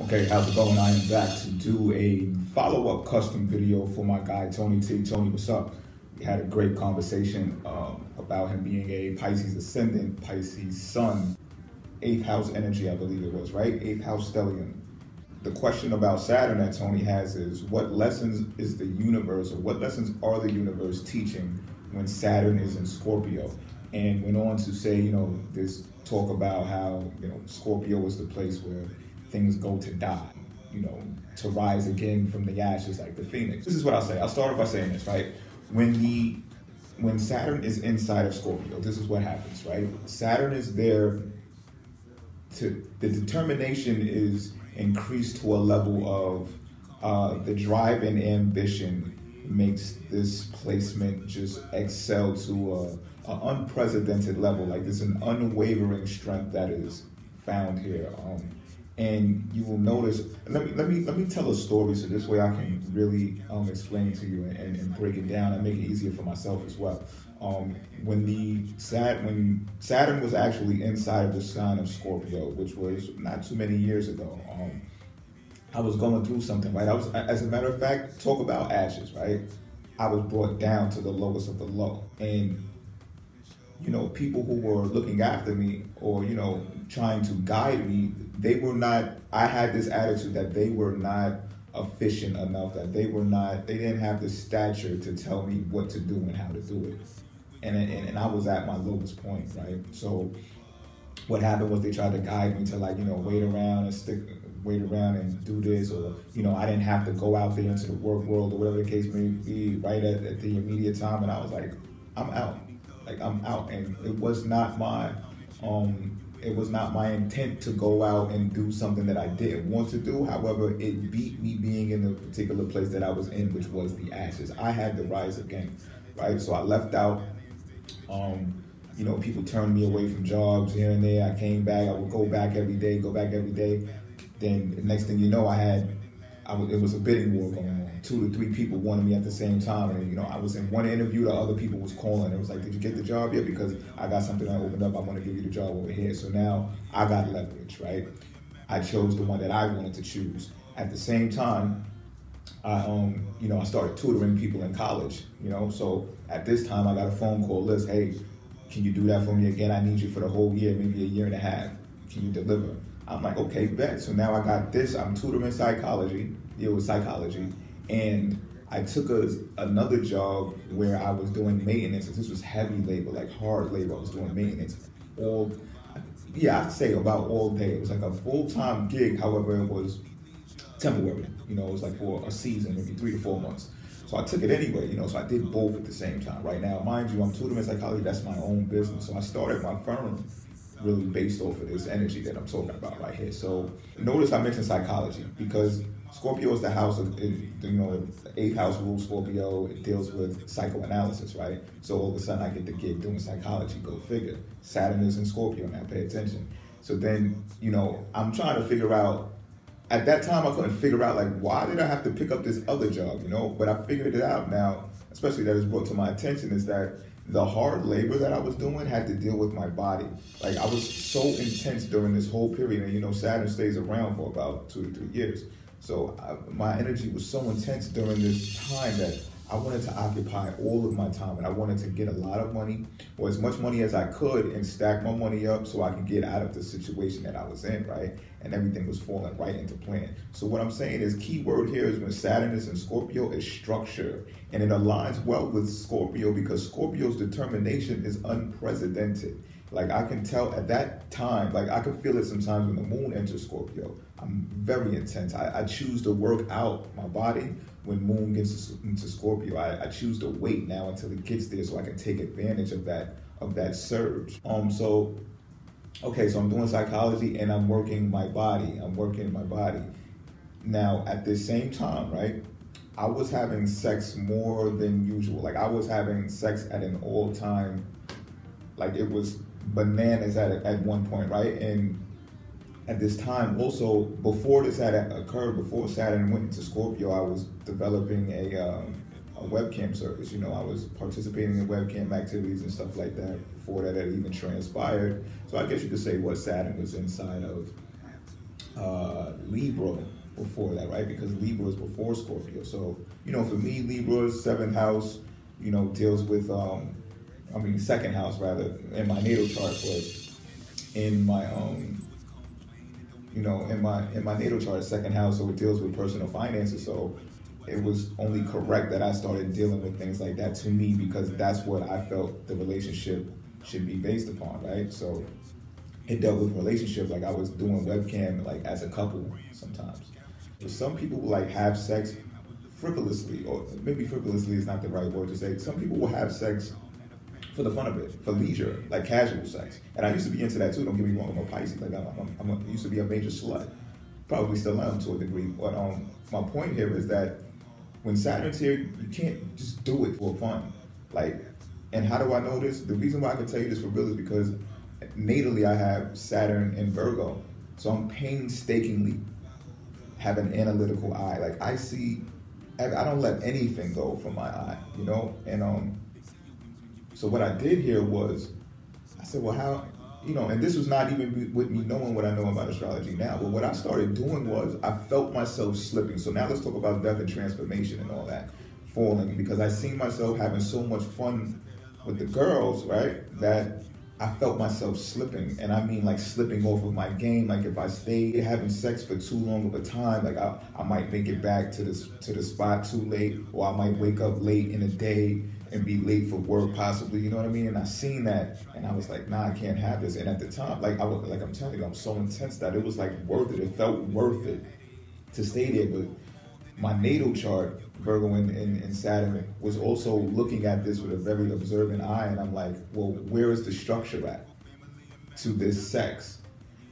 Okay, how's it going? I am back to do a follow-up custom video for my guy, Tony T. Tony, what's up? We had a great conversation about him being a Pisces ascendant, Pisces sun, 8th house energy, I believe it was, right? 8th house stellium. The question about Saturn that Tony has is, what lessons is the universe, or what lessons are the universe teaching when Saturn is in Scorpio? And went on to say, this talk about how, Scorpio is the place where things go to die, to rise again from the ashes like the phoenix. This is what I'll say. I'll start off by saying this, right? When Saturn is inside of Scorpio, this is what happens, right? Saturn is there the determination is increased to a level of the drive and ambition makes this placement just excel to an unprecedented level. Like, there's an unwavering strength that is found here. And you will notice, let me tell a story so this way I can really explain to you and break it down and make it easier for myself as well. When Saturn was actually inside of the sign of Scorpio, which was not too many years ago, I was going through something, right? As a matter of fact, talk about ashes, right? I was brought down to the lowest of the low. And, people who were looking after me or, trying to guide me, they had this attitude that they were not efficient enough, that they didn't have the stature to tell me what to do and how to do it. And I was at my lowest point, right? So what happened was they tried to guide me to wait around and do this, or, I didn't have to go out there into the work world or whatever the case may be right at the immediate time. And I was like, I'm out. I'm out. And it was not my intent to go out and do something that I didn't want to do. However, it beat me being in the particular place that I was in, which was the ashes. I had to rise again, right? So I left out. People turned me away from jobs here and there. I came back. I would go back every day. Then the next thing you know, it was a bidding war going on. 2 to 3 people wanted me at the same time. And, I was in one interview, the other people was calling. It was like, did you get the job yet? Because I got something that opened up. I want to give you the job over here. So now I got leverage, right? I chose the one that I wanted to choose. At the same time, I started tutoring people in college, So at this time, I got a phone call list. Hey, can you do that for me again? I need you for the whole year, maybe a year and a half. Can you deliver? I'm like, okay, bet. So now I got this. I'm tutoring psychology, deal with psychology. And I took another job where I was doing maintenance. This was heavy labor, like hard labor. I was doing maintenance I'd say about all day. It was like a full-time gig. However, it was temporary. It was like for a season, maybe 3 to 4 months. So I took it anyway, so I did both at the same time. Right now, mind you, I'm tutoring psychology. That's my own business. So I started my firm really based off of this energy that I'm talking about right here. So notice I mentioned psychology because Scorpio is the house of, the 8th house rules Scorpio. It deals with psychoanalysis, right? So all of a sudden I get the gig doing psychology, go figure. Saturn is in Scorpio now, pay attention. So then, I'm trying to figure out, at that time I couldn't figure out why did I have to pick up this other job, But I figured it out now, especially that is brought to my attention, is that the hard labor that I was doing had to deal with my body. I was so intense during this whole period, and Saturn stays around for about 2 to 3 years. So my energy was so intense during this time that I wanted to occupy all of my time, and I wanted to get a lot of money, or as much money as I could, and stack my money up so I could get out of the situation that I was in, right? And everything was falling right into plan. So what I'm saying is, key word here is when Saturn is in Scorpio is structure. And it aligns well with Scorpio because Scorpio's determination is unprecedented. I can tell at that time, I can feel it sometimes when the moon enters Scorpio. I'm very intense. I choose to work out my body when moon gets into Scorpio. I choose to wait now until it gets there so I can take advantage of that surge. So I'm doing psychology and I'm working my body. Now, at the same time, right, I was having sex more than usual. I was having sex at an all-time, it was bananas at one point, right? And at this time, also, before this had occurred, before Saturn went into Scorpio, I was developing a webcam service. I was participating in webcam activities and stuff like that before that had even transpired. So I guess you could say Saturn was inside of Libra before that, right? Because Libra is before Scorpio. So, you know, for me, Libra's seventh house, you know, deals with, second house rather, in my natal chart, but in my, in my natal chart, second house, so it deals with personal finances. So it was only correct that I started dealing with things like that to me, because that's what I felt the relationship should be based upon, right? So it dealt with relationships, like I was doing webcam like as a couple sometimes. So some people will like have sex frivolously, or maybe frivolously is not the right word to say. Some people will have sex for the fun of it, for leisure, like casual sex. And I used to be into that too, don't get me wrong, I'm a Pisces, like I used to be a major slut. Probably still am to a degree, but my point here is that when Saturn's here, you can't just do it for fun. Like, and how do I know this? The reason why I can tell you this for real is because natally I have Saturn in Virgo. So I'm painstakingly have an analytical eye. Like I don't let anything go from my eye, you know? And so what I did here was, I said, well, how, you know, and this was not even with me knowing what I know about astrology now, but what I started doing was I felt myself slipping. So now let's talk about death and transformation and all that, falling, because I seen myself having so much fun with the girls, right, that I felt myself slipping. And I mean like slipping off of my game. Like if I stayed having sex for too long of a time, like I might make it back to the spot too late, or I might wake up late in the day and be late for work possibly, you know what I mean? And I seen that and I was like, nah, I can't have this. And at the time, like I'm telling you, I'm so intense that it was like worth it. It felt worth it to stay there. But my natal chart, Virgo and Saturn, was also looking at this with a very observant eye, and I'm like, well, where is the structure at to this sex?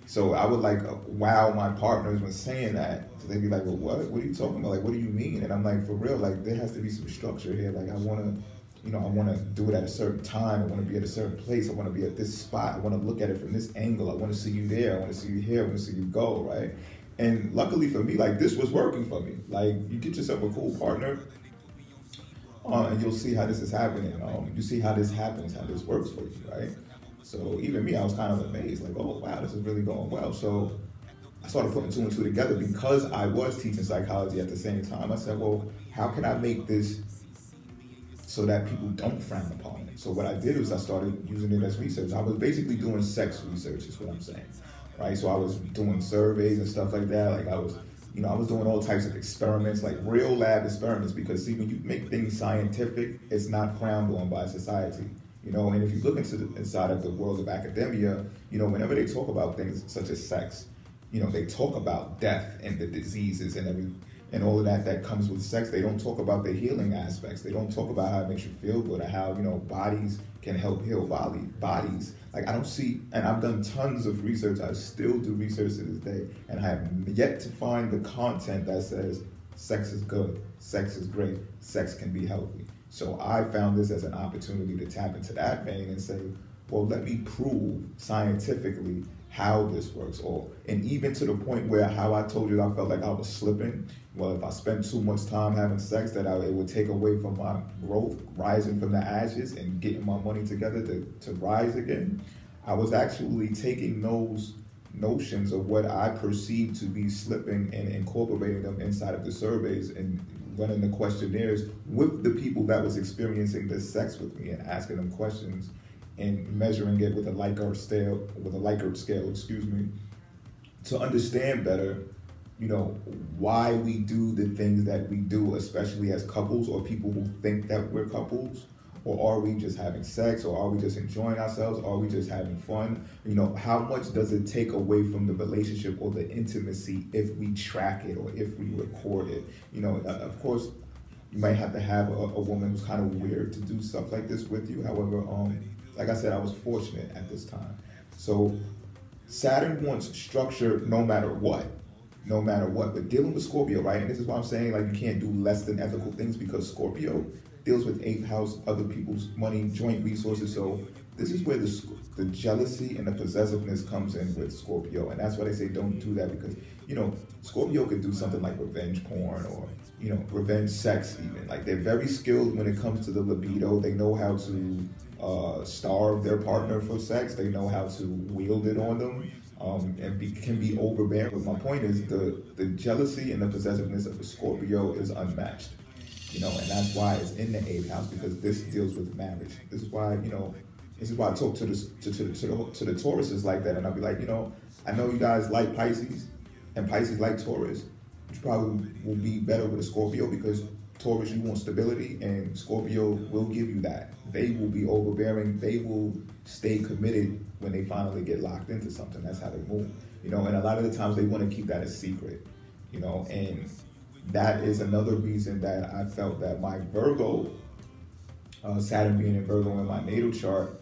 So I would like wow my partners when saying that. So they'd be like, well, what are you talking about? Like, what do you mean? And I'm like, for real, like there has to be some structure here. Like I want to do it at a certain time. I want to be at a certain place. I want to be at this spot. I want to look at it from this angle. I want to see you there. I want to see you here. I want to see you go, right? And luckily for me, like this was working for me. Like you get yourself a cool partner, and you'll see how this is happening. You see how this happens, how this works for you, right? So even me, I was kind of amazed, like, oh wow, this is really going well. So I started putting two and two together because I was teaching psychology at the same time. I said, well, how can I make this so that people don't frown upon it? So what I did was I started using it as research. I was basically doing sex research, is what I'm saying. Right, so I was doing surveys and stuff like that. Like I was doing all types of experiments, like real lab experiments, because see, when you make things scientific, it's not frowned on by society, you know. And if you look into the inside of the world of academia, you know, whenever they talk about things such as sex, you know, they talk about death and the diseases and all of that comes with sex. They don't talk about the healing aspects. They don't talk about how it makes you feel good or how, you know, bodies can help heal bodies. Like I don't see, and I've done tons of research. I still do research to this day, and I have yet to find the content that says sex is good, sex is great, sex can be healthy. So I found this as an opportunity to tap into that vein and say, well, let me prove scientifically how this works. And even to the point where how I told you I felt like I was slipping. Well, if I spent too much time having sex, it would take away from my growth, rising from the ashes and getting my money together to rise again. I was actually taking those notions of what I perceived to be slipping and incorporating them inside of the surveys and running the questionnaires with the people that was experiencing this sex with me and asking them questions and measuring it with a Likert scale, to understand better, you know, why we do the things that we do, especially as couples or people who think that we're couples. Or are we just having sex? Or are we just enjoying ourselves? Or are we just having fun? You know, how much does it take away from the relationship or the intimacy if we track it or if we record it? You know, of course, you might have to have a woman who's kind of weird to do stuff like this with you. However, like I said, I was fortunate at this time. So Saturn wants structure no matter what. But dealing with Scorpio, right? And this is why I'm saying, like, you can't do less than ethical things, because Scorpio deals with 8th house, other people's money, joint resources. So this is where the jealousy and the possessiveness comes in with Scorpio. And that's why they say don't do that, because, you know, Scorpio could do something like revenge porn or, you know, revenge sex even. Like, they're very skilled when it comes to the libido. They know how to starve their partner for sex. They know how to wield it on them. can be overbearing. But my point is the jealousy and the possessiveness of a Scorpio is unmatched. And that's why it's in the 8th house, because this deals with marriage. This is why, I talk to the Tauruses like that, and I'll be like, I know you guys like Pisces, and Pisces like Taurus, which probably will be better with a Scorpio, because Taurus, you want stability, and Scorpio will give you that. They will be overbearing. They will stay committed when they finally get locked into something. That's how they move. And a lot of the times they want to keep that a secret, and that is another reason that I felt that my Virgo, Saturn being in Virgo in my natal chart,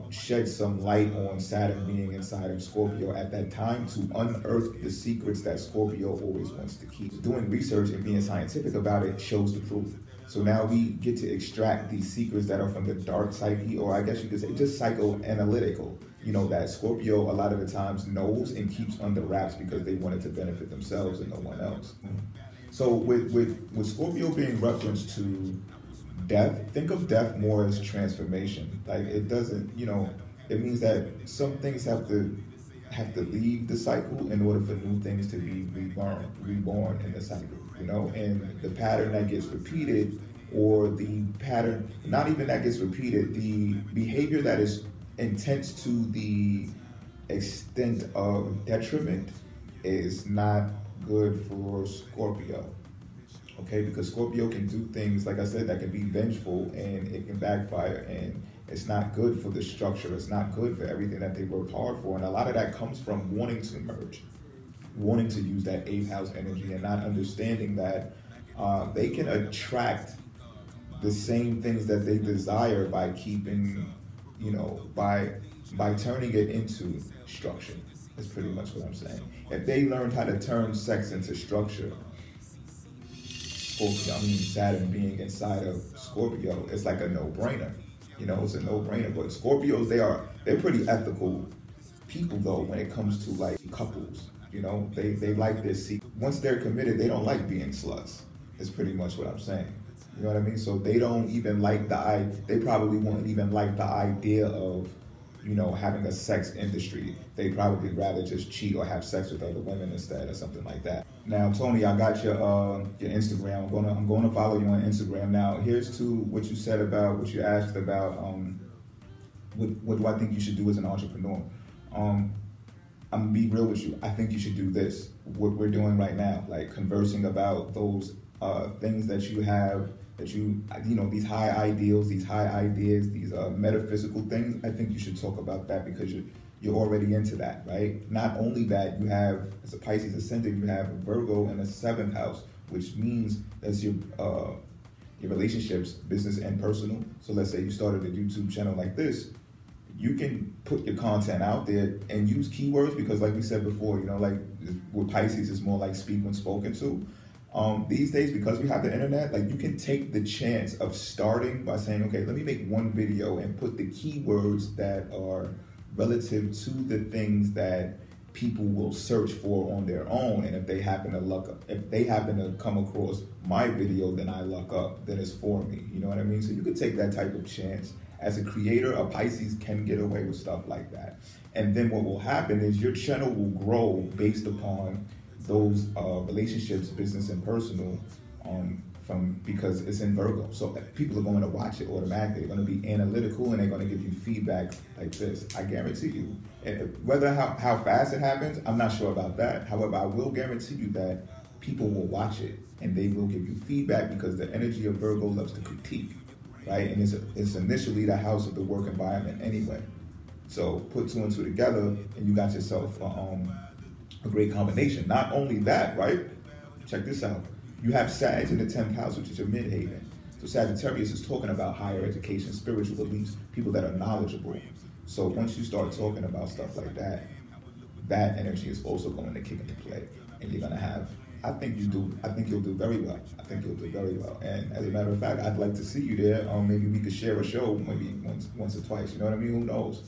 shed some light on Saturn being inside of Scorpio at that time to unearth the secrets that Scorpio always wants to keep. Doing research and being scientific about it shows the truth. So now we get to extract these secrets that are from the dark psyche, or I guess you could say just psychoanalytical, that Scorpio a lot of the times knows and keeps under wraps because they want it to benefit themselves and no one else. So with Scorpio being referenced to death, think of death more as transformation. Like it doesn't, it means that some things have to leave the cycle in order for new things to be reborn in the cycle, and the pattern that gets repeated, or the pattern, not even that gets repeated, the behavior that is intense to the extent of detriment is not good for Scorpio, okay? Because Scorpio can do things, like I said, that can be vengeful, and it can backfire, and it's not good for the structure. It's not good for everything that they work hard for, and a lot of that comes from wanting to merge, wanting to use that 8th house energy, and not understanding that they can attract the same things that they desire by keeping, by turning it into structure. That's pretty much what I'm saying. If they learned how to turn sex into structure, Saturn being inside of Scorpio, it's like a no-brainer. It's a no-brainer. But Scorpios, they're pretty ethical people though when it comes to like couples. They like their secret. Once they're committed, they don't like being sluts. Is pretty much what I'm saying. You know what I mean? So they don't even like they probably won't even like the idea of having a sex industry. They probably rather just cheat or have sex with other women instead, or something like that. Now, Tony, I got your Instagram. I'm gonna follow you on Instagram. Now, here's to what you said about what you asked about. What do I think you should do as an entrepreneur? I'm gonna be real with you. I think you should do this. What we're doing right now, like conversing about those things that you have. These high ideals, these high ideas, these metaphysical things, I think you should talk about that because you're already into that, right? Not only that, you have, as a Pisces ascendant, you have a Virgo in the 7th house, which means that's your relationships, business and personal. So let's say you started a YouTube channel like this, you can put your content out there and use keywords because like we said before, like with Pisces, it's more like speak when spoken to. These days, because we have the internet, like you can take the chance of starting by saying, okay, let me make one video and put the keywords that are relative to the things that people will search for on their own. And if they happen to come across my video, then I luck up, then it's for me. You know what I mean? So you could take that type of chance. As a creator, a Pisces can get away with stuff like that. And then what will happen is your channel will grow based upon those relationships, business and personal, because it's in Virgo. So people are going to watch it automatically. They're going to be analytical and they're going to give you feedback like this. I guarantee you. Whether how fast it happens, I'm not sure about that. However, I will guarantee you that people will watch it and they will give you feedback because the energy of Virgo loves to critique, right? And it's initially the house of the work environment anyway. So put two and two together and you got yourself a great combination. Not only that, right? Check this out. You have Sag in the 10th house, which is your midhaven. So Sagittarius is talking about higher education, spiritual beliefs, people that are knowledgeable. So once you start talking about stuff like that, that energy is also going to kick into play. And you're going to have, I think you'll do very well. I think you'll do very well. And as a matter of fact, I'd like to see you there. Maybe we could share a show maybe once or twice. You know what I mean? Who knows?